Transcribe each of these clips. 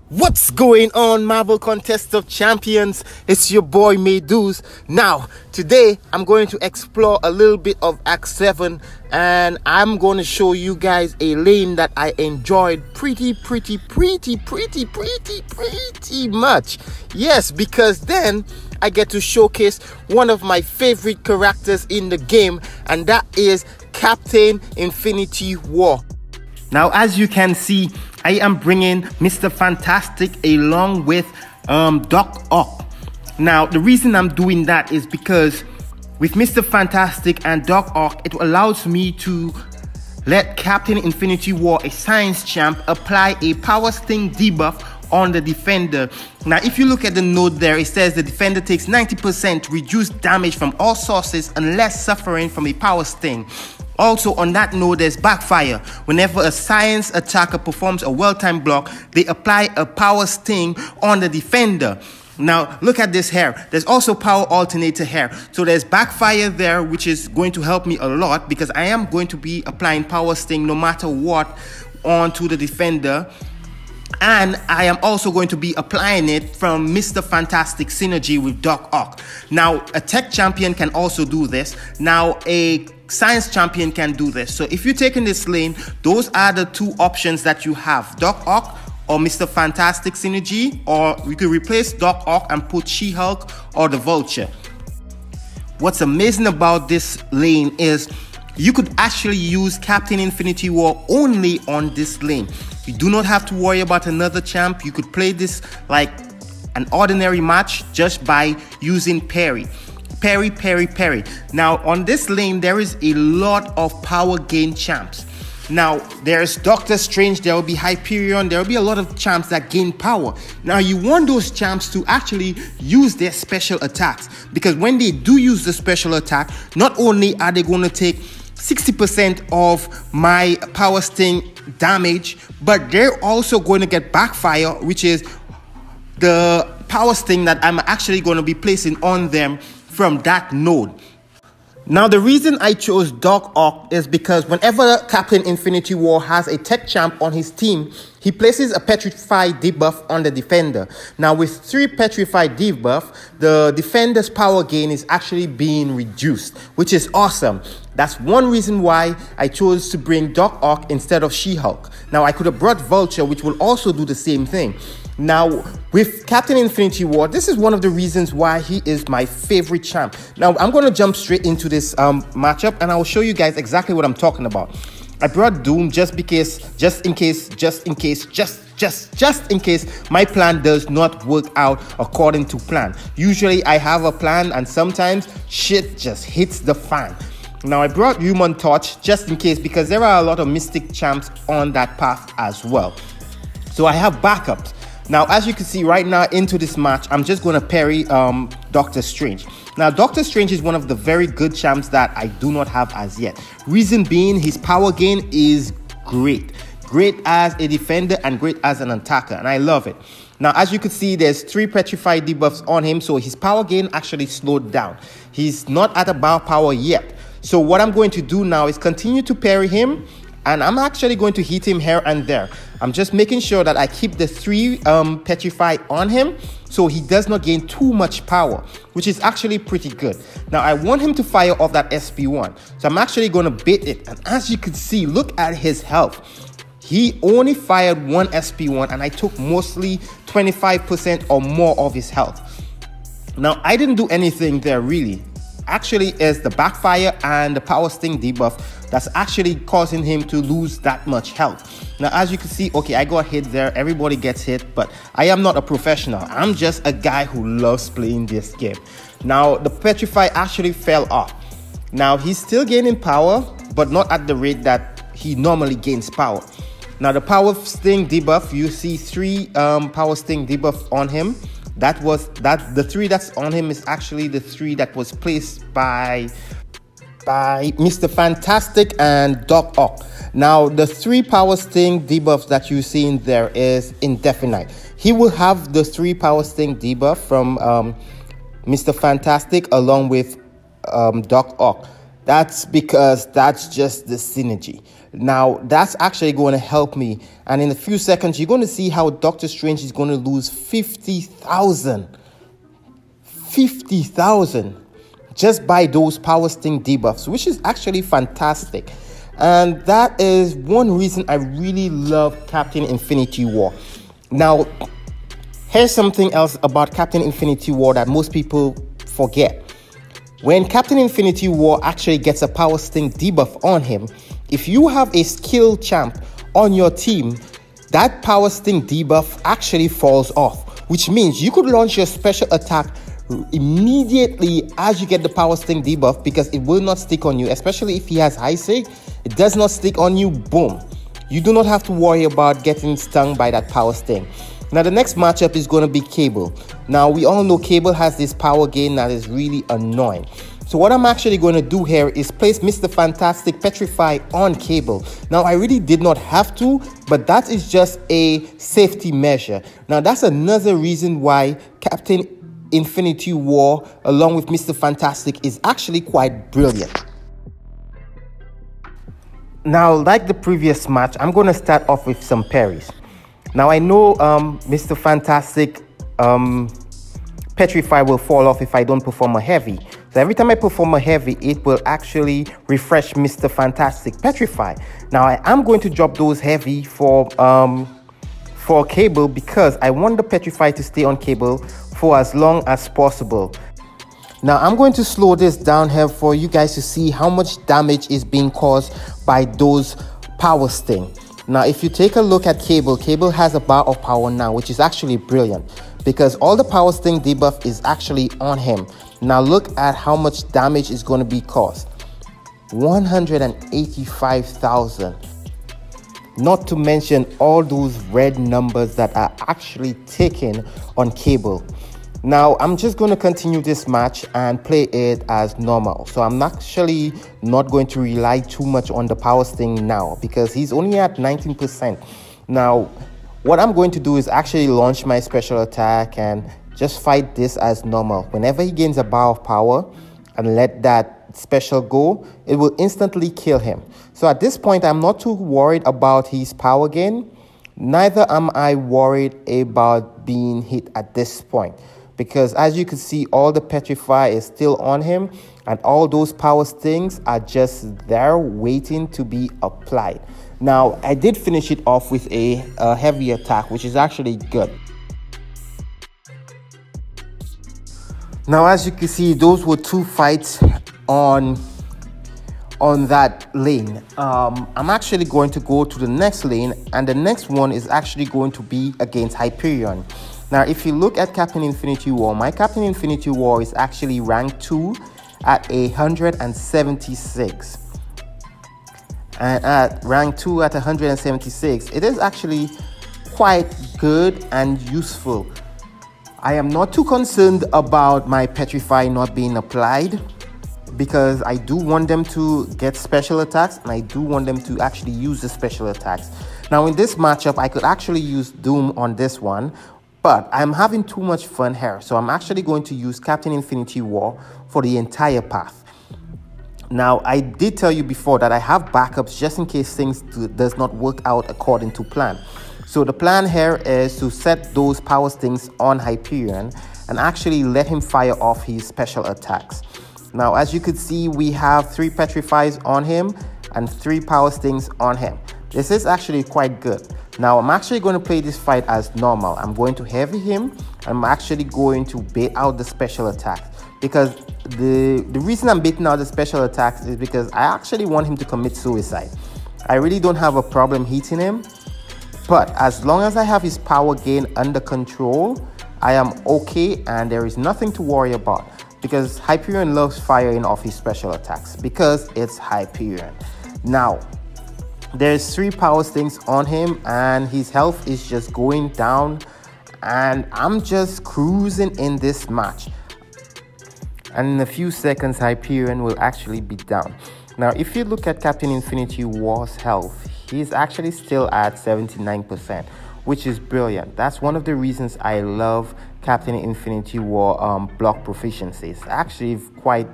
What's going on, Marvel Contest of Champions? It's your boy Meduse. Now, today I'm going to explore a little bit of Act 7 and I'm going to show you guys a lane that I enjoyed pretty much. Yes, because then I get to showcase one of my favorite characters in the game, and that is Captain Infinity War. Now, as you can see, I am bringing Mr. Fantastic along with Doc Ock. Now, the reason I'm doing that is because with Mr. Fantastic and Doc Ock, it allows me to let Captain Infinity War, a science champ, apply a power sting debuff on the defender. Now, if you look at the note there, it says the defender takes 90% reduced damage from all sources unless suffering from a power sting. Also, on that note, there's Backfire. Whenever a science attacker performs a well-timed block, they apply a power sting on the defender. Now, look at this here. There's also power alternator here. So there's Backfire there, which is going to help me a lot because I am going to be applying power sting no matter what onto the defender. And I am also going to be applying it from Mr. Fantastic synergy with Doc Ock. Now, a tech champion can also do this. Now, a science champion can do this. So if you're taking this lane, those are the two options that you have: Doc Ock or Mr. Fantastic synergy, or we could replace Doc Ock and put She-Hulk or the Vulture. What's amazing about this lane is you could actually use Captain Infinity War only on this lane. You do not have to worry about another champ. You could play this like an ordinary match just by using parry. Parry. Now, on this lane, there is a lot of power gain champs. Now, there's Doctor Strange, there will be Hyperion, there will be a lot of champs that gain power. Now, you want those champs to actually use their special attacks, because when they do use the special attack, not only are they going to take 60% of my power sting damage, but they're also going to get Backfire, which is the power sting that I'm actually going to be placing on them from that node. Now, the reason I chose Doc Ock is because whenever Captain Infinity War has a tech champ on his team, he places a Petrify debuff on the defender. Now, with 3 Petrify debuff, the defender's power gain is actually being reduced, which is awesome. That's one reason why I chose to bring Doc Ock instead of She-Hulk. Now, I could have brought Vulture, which will also do the same thing. Now, with Captain Infinity War, this is one of the reasons why he is my favorite champ. Now, I'm going to jump straight into this matchup, and I'll show you guys exactly what I'm talking about. I brought Doom just in case my plan does not work out according to plan. Usually, I have a plan, and sometimes shit just hits the fan. Now, I brought Human Torch just in case because there are a lot of Mystic champs on that path as well. So I have backups. Now, as you can see right now into this match, I'm just going to parry Doctor Strange. Now, Doctor Strange is one of the very good champs that I do not have as yet. Reason being, his power gain is great. Great as a defender and great as an attacker, and I love it. Now, as you can see, there's 3 Petrify debuffs on him, so his power gain actually slowed down. He's not at a bar power yet. So what I'm going to do now is continue to parry him, and I'm actually going to hit him here and there. I'm just making sure that I keep the 3 Petrify on him so he does not gain too much power, which is actually pretty good. Now, I want him to fire off that SP1. So I'm actually going to bait it. And as you can see, look at his health. He only fired 1 SP1 and I took mostly 25% or more of his health. Now, I didn't do anything there really. Actually, is the Backfire and the power sting debuff that's actually causing him to lose that much health. Now, as you can see, okay, I got hit there. Everybody gets hit, but I am not a professional. I'm just a guy who loves playing this game. Now, the Petrify actually fell off. Now, he's still gaining power, but not at the rate that he normally gains power. Now, the power sting debuff, you see 3 power sting debuffs on him. The 3 that's on him is actually the 3 that was placed by Mr. Fantastic and Doc Ock. Now, the 3 power sting debuffs that you see in there is indefinite. He will have the 3 power sting debuff from Mr. Fantastic along with Doc Ock. That's because that's just the synergy. Now, that's actually going to help me. And in a few seconds, you're going to see how Doctor Strange is going to lose 50,000. 50,000 just by those power sting debuffs, which is actually fantastic. And that is one reason I really love Captain Infinity War. Now, here's something else about Captain Infinity War that most people forget. When Captain Infinity War actually gets a power sting debuff on him, if you have a skill champ on your team, that power sting debuff actually falls off, which means you could launch your special attack immediately as you get the power sting debuff, because it will not stick on you, especially if he has high sig. It does not stick on you. Boom, you do not have to worry about getting stung by that power sting. Now, the next matchup is going to be Cable. Now, we all know Cable has this power gain that is really annoying. So what I'm actually going to do here is place Mr. Fantastic Petrify on Cable. Now, I really did not have to, but that is just a safety measure. Now, that's another reason why Captain Infinity War along with Mr. Fantastic is actually quite brilliant. Now, like the previous match, I'm going to start off with some parries. Now, I know Mr. Fantastic Petrify will fall off if I don't perform a heavy. So every time I perform a heavy, it will actually refresh Mr. Fantastic Petrify. Now, I am going to drop those heavy for Cable, because I want the Petrify to stay on Cable for as long as possible. Now, I'm going to slow this down here for you guys to see how much damage is being caused by those power sting. Now, if you take a look at Cable, Cable has a bar of power now, which is actually brilliant, because all the power sting debuff is actually on him. Now, look at how much damage is going to be caused. 185,000. Not to mention all those red numbers that are actually taken on Cable. Now, I'm just going to continue this match and play it as normal. So I'm actually not going to rely too much on the power sting now, because he's only at 19%. Now, what I'm going to do is actually launch my special attack and just fight this as normal. Whenever he gains a bar of power and let that special go, it will instantly kill him. So at this point, I'm not too worried about his power gain. Neither am I worried about being hit at this point, because as you can see, all the Petrify is still on him, and all those power stings are just there waiting to be applied. Now, I did finish it off with a heavy attack, which is actually good. Now, as you can see, those were two fights on that lane. I'm actually going to go to the next lane, and the next one is actually going to be against Hyperion. Now, if you look at Captain Infinity War, my Captain Infinity War is actually rank 2 at 176. And at rank 2 at 176, it is actually quite good and useful. I am not too concerned about my Petrify not being applied, because I do want them to get special attacks, and I do want them to actually use the special attacks. Now, in this matchup, I could actually use Doom on this one, but I'm having too much fun here, so I'm actually going to use Captain Infinity War for the entire path. Now, I did tell you before that I have backups just in case things does not work out according to plan. So the plan here is to set those power stings on Hyperion and actually let him fire off his special attacks. Now, as you can see, we have 3 Petrifies on him and 3 power stings on him. This is actually quite good. Now, I'm actually going to play this fight as normal. I'm going to heavy him. I'm actually going to bait out the special attacks, because the reason I'm baiting out the special attacks is because I actually want him to commit suicide. I really don't have a problem hitting him, but as long as I have his power gain under control, I am okay, and there is nothing to worry about, because Hyperion loves firing off his special attacks because it's Hyperion. Now, there's 3 power stings on him, and his health is just going down, and I'm just cruising in this match. And in a few seconds, Hyperion will actually be down. Now, if you look at Captain Infinity War's health, he's actually still at 79%, which is brilliant. That's one of the reasons I love Captain Infinity War block proficiency. It's actually quite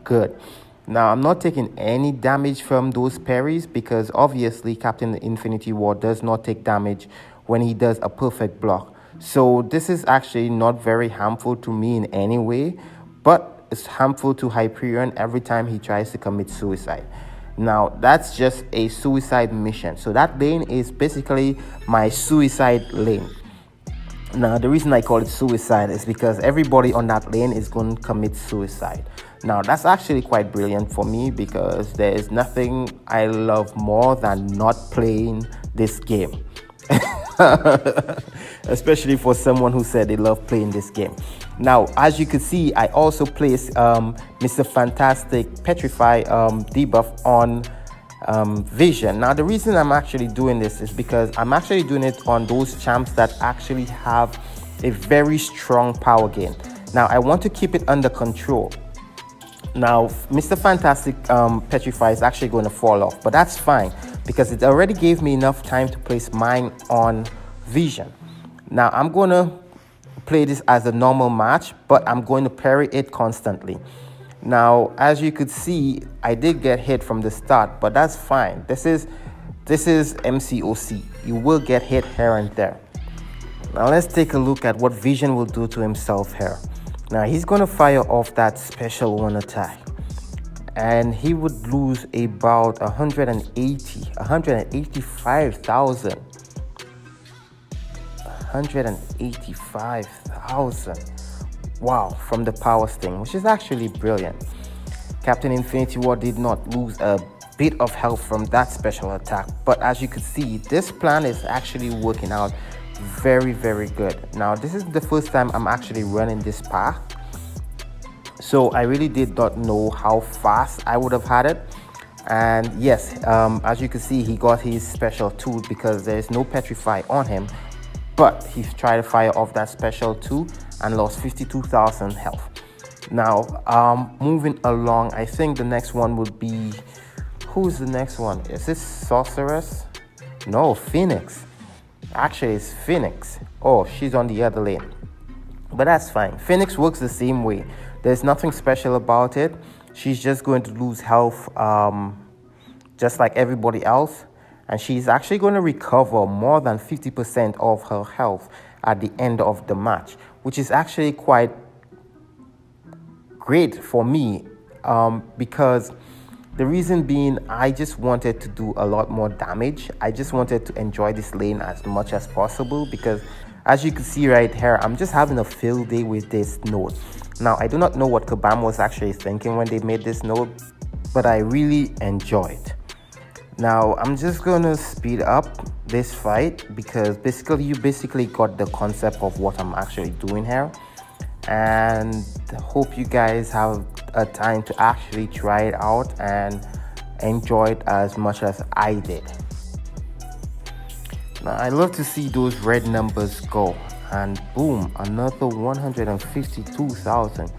good. Now, I'm not taking any damage from those parries because obviously Captain Infinity War does not take damage when he does a perfect block. So this is actually not very harmful to me in any way, but it's harmful to Hyperion every time he tries to commit suicide. Now, that's just a suicide mission. So that lane is basically my suicide lane. Now, the reason I call it suicide is because everybody on that lane is going to commit suicide. Now, that's actually quite brilliant for me because there is nothing I love more than not playing this game. Especially for someone who said they love playing this game. Now, as you can see, I also placed Mr. Fantastic Petrify debuff on Vision. Now, the reason I'm actually doing this is because I'm actually doing it on those champs that actually have a very strong power gain. Now, I want to keep it under control. Now, Mr. Fantastic Petrify is actually going to fall off, but that's fine because it already gave me enough time to place mine on Vision. Now, I'm going to play this as a normal match, but I'm going to parry it constantly. Now, as you could see, I did get hit from the start, but that's fine. This is MCOC. You will get hit here and there. Now, let's take a look at what Vision will do to himself here. Now, he's going to fire off that special one attack, and he would lose about 185,000. 185,000. Wow, from the power sting, which is actually brilliant. Captain Infinity War did not lose a bit of health from that special attack, but as you can see, this plan is actually working out very, very good. Now, this is the first time I'm actually running this path, so I really did not know how fast I would have had it. And yes, as you can see, he got his special 2 because there is no Petrify on him, but he tried to fire off that special 2 and lost 52,000 health. Now, moving along, I think the next one would be, who's the next one? Is this Sorceress? No, Phoenix. Actually, it's Phoenix. Oh, she's on the other lane, but that's fine. Phoenix works the same way. There's nothing special about it. She's just going to lose health just like everybody else, and she's actually going to recover more than 50% of her health at the end of the match, which is actually quite great for me because the reason being, I just wanted to do a lot more damage. I just wanted to enjoy this lane as much as possible because, as you can see right here, I'm just having a field day with this node. Now, I do not know what Kabam was actually thinking when they made this node, but I really enjoyed. Now, I'm just going to speed up this fight because you basically got the concept of what I'm actually doing here. And hope you guys have a time to actually try it out and enjoy it as much as I did. Now, I love to see those red numbers go, and boom, another 152,000.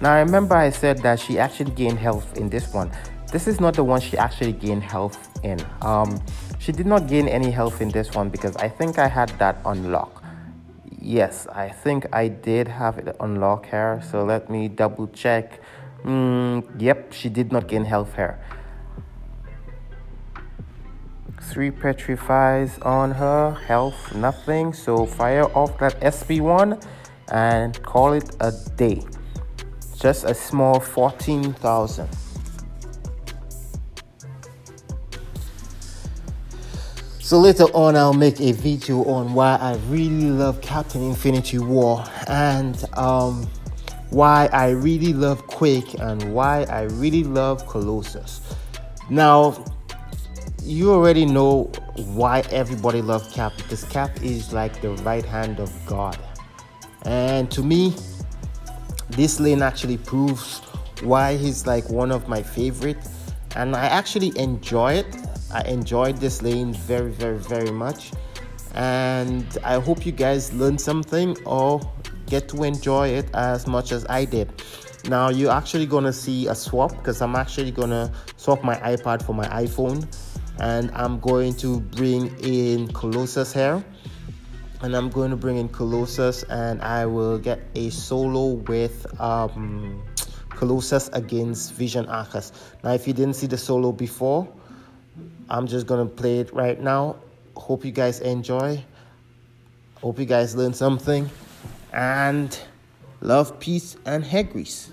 Now, I remember I said that she actually gained health in this one. This is not the one she actually gained health in. She did not gain any health in this one because I think I had that unlocked. Yes, I think I did have it unlocked here, so let me double check. Yep, she did not gain health here. 3 petrifies on her, health nothing, so fire off that SP1 and call it a day. Just a small 14,000. So later on, I'll make a video on why I really love Captain Infinity War and why I really love Quake and why I really love Colossus. Now, you already know why everybody loves Cap, because Cap is like the right hand of God. And to me, this lane actually proves why he's like one of my favorite, and I actually enjoy it. I enjoyed this lane very, very, very much, and I hope you guys learned something or get to enjoy it as much as I did. Now, you're actually gonna see a swap because I'm actually gonna swap my iPad for my iPhone, and I'm going to bring in Colossus here, and I'm going to bring in Colossus, and I will get a solo with Colossus against Vision Arcus. Now, if you didn't see the solo before, I'm just going to play it right now. Hope you guys enjoy. Hope you guys learn something. And love, peace, and hair grease.